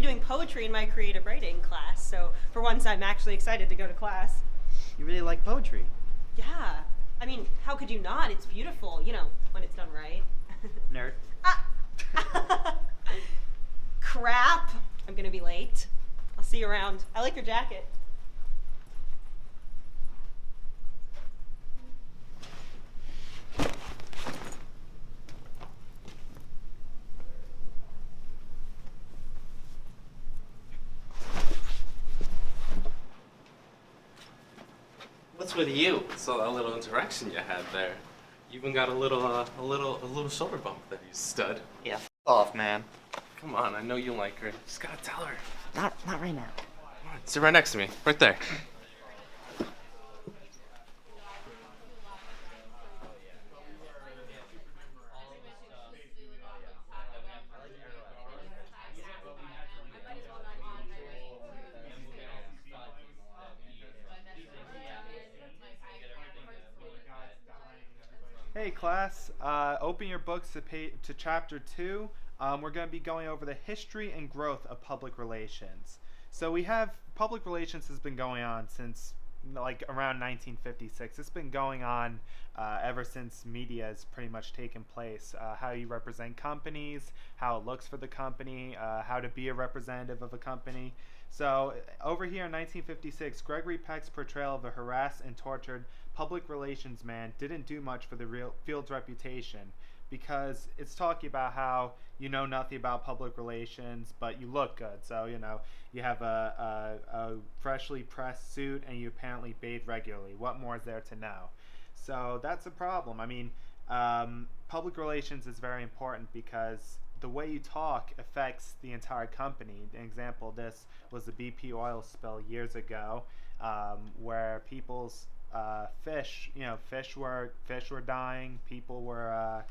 doing poetry in my creative writing class, so for once I'm actually excited to go to class. You really like poetry? Yeah. I mean, how could you not? It's beautiful, when it's done right. Nerd. Crap! I'm gonna be late. I'll see you around. I like your jacket. What's with you? Saw that little interaction you had there. You even got a little shoulder bump there, you stud. Yeah, off, man. Come on, I know you like her. Just gotta tell her. Not right now. Come on, sit right next to me, right there. Hey class, open your books to chapter 2. We're going to be going over the history and growth of public relations. So we have public relations has been going on since like around 1956. It's been going on ever since media has pretty much taken place. How you represent companies, how it looks for the company, how to be a representative of a company. So over here in 1956, Gregory Peck's portrayal of a harassed and tortured public relations man didn't do much for the field's reputation, because it's talking about how you know nothing about public relations, but you look good. So, you have a freshly pressed suit and you apparently bathe regularly. What more is there to know? So that's a problem. I mean, public relations is very important because the way you talk affects the entire company. An example of this was the BP oil spill years ago, where people's fish were dying. People were,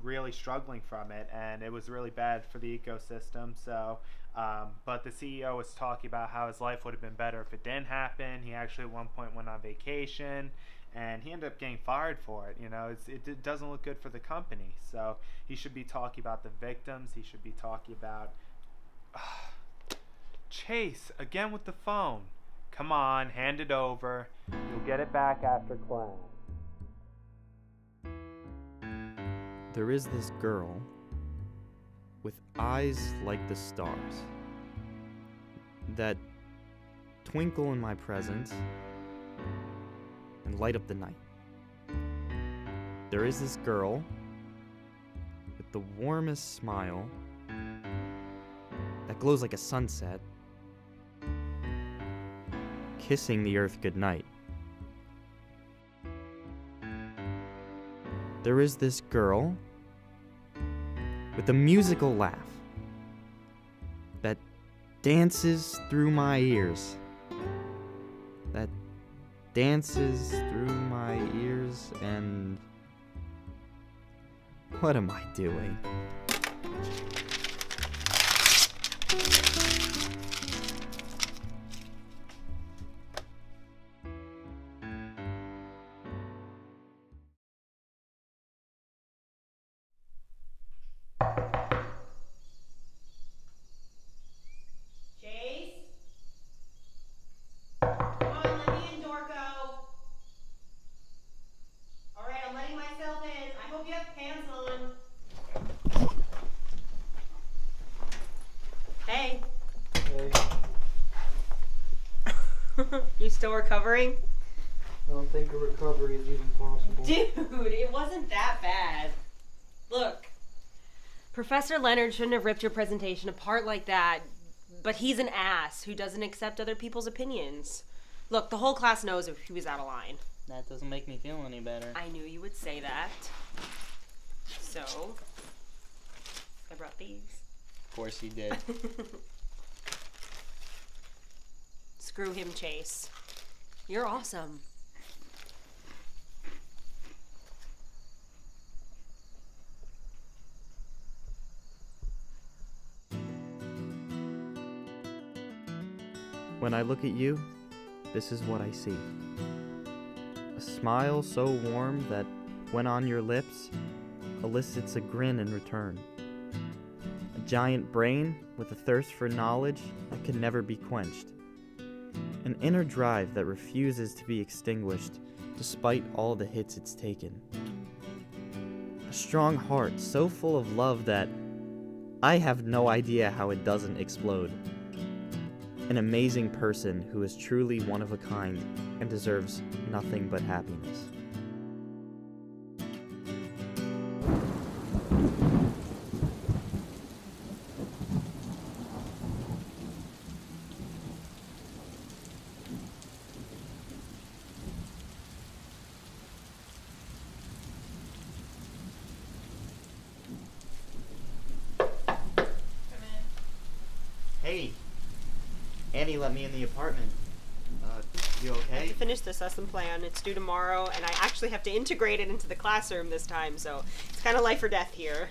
really struggling from it, and it was really bad for the ecosystem. So, but the CEO was talking about how his life would have been better if it didn't happen. He actually at one point went on vacation, and he ended up getting fired for it. It doesn't look good for the company. So he should be talking about the victims. He should be talking about Chase again with the phone. Come on, hand it over. You'll get it back after class. There is this girl with eyes like the stars that twinkle in my presence and light up the night. There is this girl with the warmest smile that glows like a sunset, kissing the earth goodnight. There is this girl with a musical laugh that dances through my ears. That dances through my ears, and what am I doing? You still recovering? I don't think a recovery is even possible. Dude, it wasn't that bad. Look, Professor Leonard shouldn't have ripped your presentation apart like that, but he's an ass who doesn't accept other people's opinions. Look, the whole class knows if he was out of line. That doesn't make me feel any better. I knew you would say that. So, I brought these. Of course you did. Screw him, Chase. You're awesome. When I look at you, this is what I see. A smile so warm that, when on your lips, elicits a grin in return. A giant brain with a thirst for knowledge that can never be quenched. An inner drive that refuses to be extinguished despite all the hits it's taken. A strong heart so full of love that I have no idea how it doesn't explode. An amazing person who is truly one of a kind and deserves nothing but happiness. Hey, Annie let me in the apartment. You I have okay? to finish this lesson plan. It's due tomorrow, and I actually have to integrate it into the classroom this time, so it's kind of life or death here.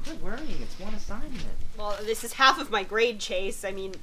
Quit worrying, it's one assignment. Well, this is half of my grade, Chase. I mean,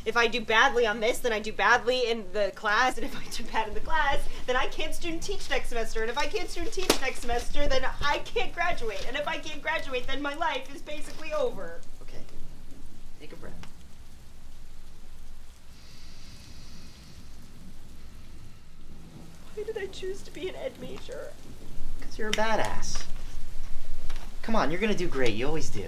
if I do badly on this, then I do badly in the class, and if I do bad in the class, then I can't student teach next semester, and if I can't student teach next semester, then I can't graduate, and if I can't graduate, then my life is basically over. Okay, take a breath. Why did I choose to be an ed major? Because you're a badass. Come on, you're gonna do great, you always do.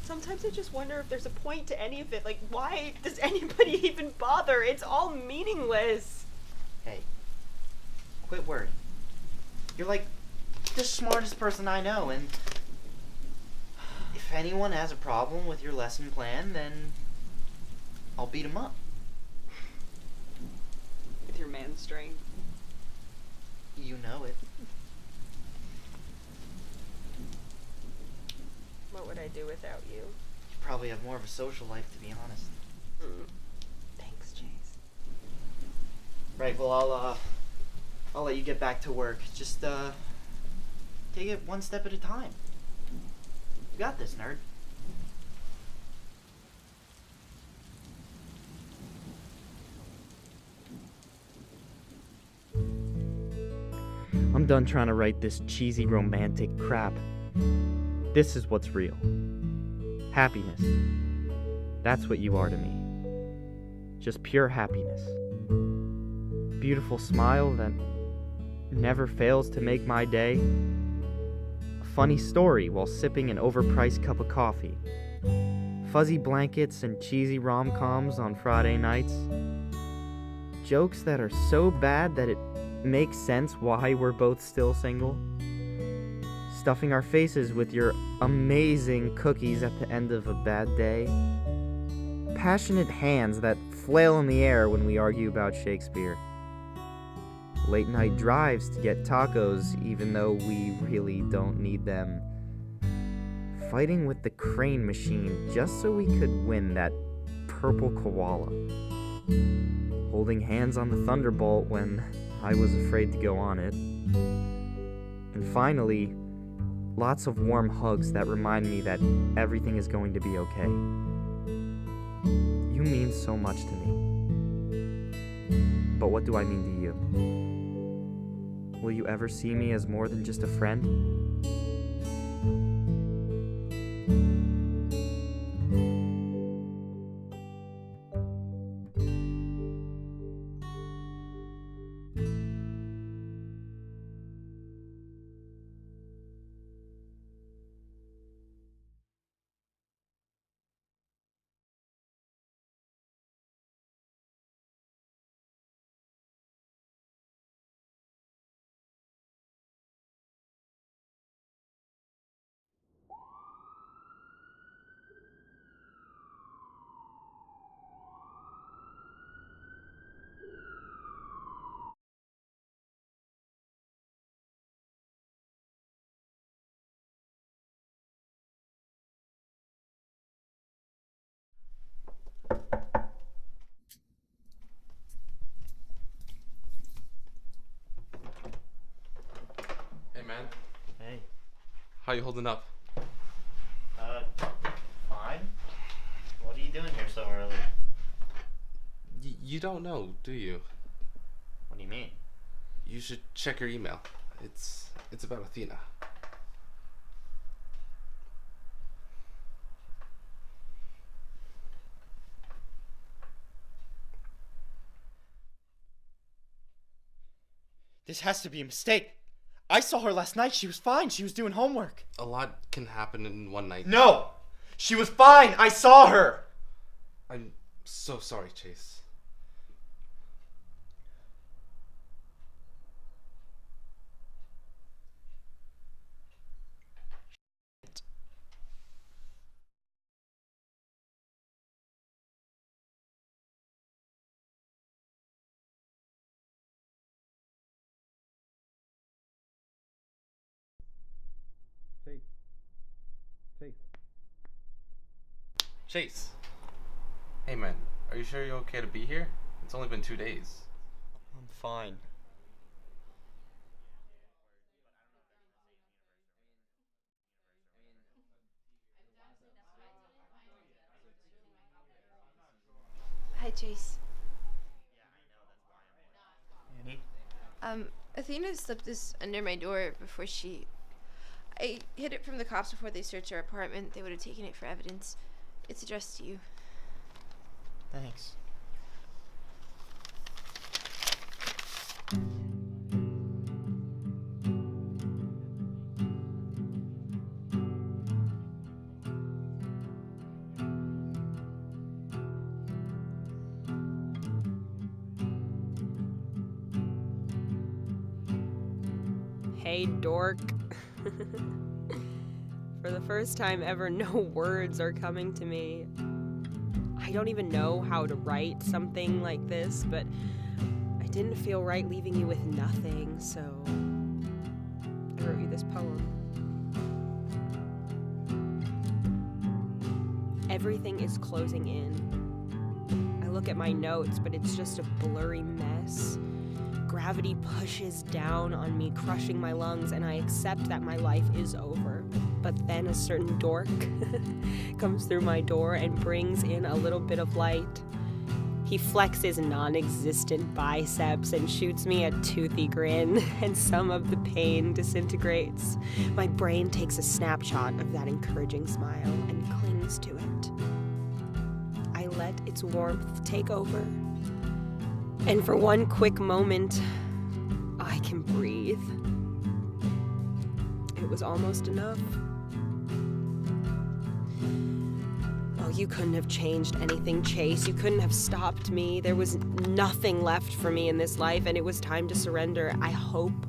Sometimes I just wonder if there's a point to any of it. Like, why does anybody even bother? It's all meaningless. Hey, quit worrying. You're like the smartest person I know, and if anyone has a problem with your lesson plan, then I'll beat them up. With your man strength. You know it. What would I do without you? You probably have more of a social life, to be honest. Thanks, Chase. Right, well, I'll let you get back to work. Just, take it one step at a time. You got this, nerd. I'm done trying to write this cheesy romantic crap. This is what's real. Happiness. That's what you are to me. Just pure happiness. Beautiful smile that never fails to make my day. A funny story while sipping an overpriced cup of coffee. Fuzzy blankets and cheesy rom-coms on Friday nights. Jokes that are so bad that it makes sense why we're both still single. Stuffing our faces with your amazing cookies at the end of a bad day. Passionate hands that flail in the air when we argue about Shakespeare. Late night drives to get tacos even though we really don't need them. Fighting with the crane machine just so we could win that purple koala. Holding hands on the Thunderbolt when I was afraid to go on it. And finally, lots of warm hugs that remind me that everything is going to be okay. You mean so much to me. But what do I mean to you? Will you ever see me as more than just a friend? Hey, man. Hey. How you holding up? Fine. What are you doing here so early? You don't know, do you? What do you mean? You should check your email. It's about Athena. This has to be a mistake. I saw her last night. She was fine. She was doing homework. A lot can happen in one night. No! She was fine. I saw her. I'm so sorry, Chase. Chase. Hey man, are you sure you're okay to be here? It's only been 2 days. I'm fine. Hi, Chase. Annie? Athena slipped this under my door before I hid it from the cops before they searched our apartment. They would have taken it for evidence. It's addressed to you. Thanks. Hey, dork. For the first time ever, no words are coming to me. I don't even know how to write something like this, but I didn't feel right leaving you with nothing, so I wrote you this poem. Everything is closing in. I look at my notes, but it's just a blurry mess. Gravity pushes down on me, crushing my lungs, and I accept that my life is over. But then a certain dork comes through my door and brings in a little bit of light. He flexes non-existent biceps and shoots me a toothy grin, and some of the pain disintegrates. My brain takes a snapshot of that encouraging smile and clings to it. I let its warmth take over. And for one quick moment, I can breathe. It was almost enough. Oh, you couldn't have changed anything, Chase. You couldn't have stopped me. There was nothing left for me in this life, and it was time to surrender. I hope